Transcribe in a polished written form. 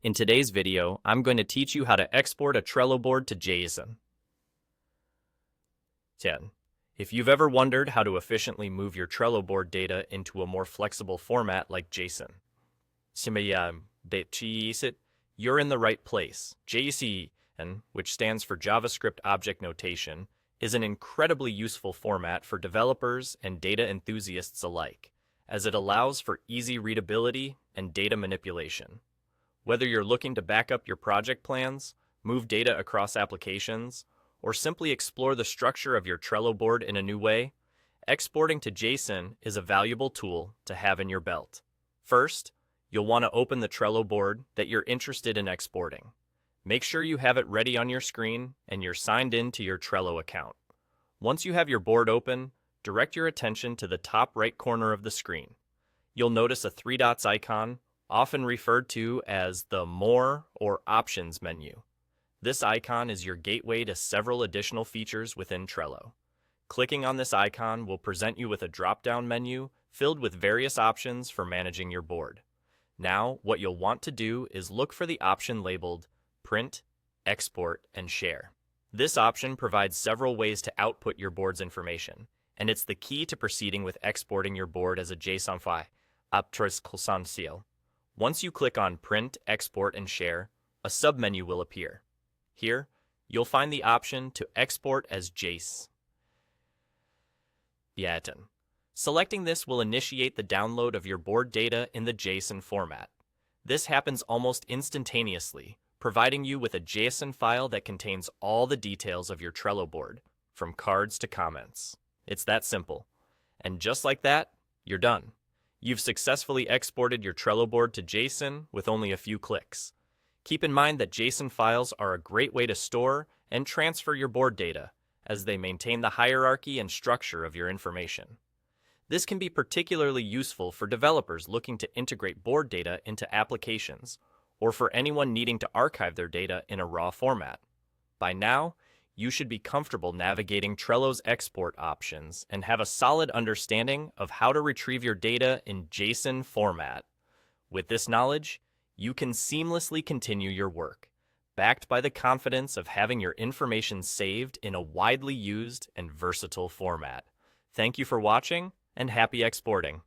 In today's video, I'm going to teach you how to export a Trello board to JSON. 10. If you've ever wondered how to efficiently move your Trello board data into a more flexible format like JSON, you're in the right place. JSON, which stands for JavaScript Object Notation, is an incredibly useful format for developers and data enthusiasts alike, as it allows for easy readability and data manipulation. Whether you're looking to back up your project plans, move data across applications, or simply explore the structure of your Trello board in a new way, exporting to JSON is a valuable tool to have in your belt. First, you'll want to open the Trello board that you're interested in exporting. Make sure you have it ready on your screen and you're signed in to your Trello account. Once you have your board open, direct your attention to the top right corner of the screen. You'll notice a three dots icon, often referred to as the More or Options menu. This icon is your gateway to several additional features within Trello. Clicking on this icon will present you with a drop-down menu filled with various options for managing your board. Now, what you'll want to do is look for the option labeled Print, Export, and Share. This option provides several ways to output your board's information, and it's the key to proceeding with exporting your board as a JSON file. Once you click on Print, Export, and Share, a submenu will appear. Here, you'll find the option to export as JSON. Selecting this will initiate the download of your board data in the JSON format. This happens almost instantaneously, providing you with a JSON file that contains all the details of your Trello board, from cards to comments. It's that simple. And just like that, you're done. You've successfully exported your Trello board to JSON with only a few clicks. Keep in mind that JSON files are a great way to store and transfer your board data, as they maintain the hierarchy and structure of your information. This can be particularly useful for developers looking to integrate board data into applications, or for anyone needing to archive their data in a raw format. By now, you should be comfortable navigating Trello's export options and have a solid understanding of how to retrieve your data in JSON format. With this knowledge, you can seamlessly continue your work, backed by the confidence of having your information saved in a widely used and versatile format. Thank you for watching, and happy exporting!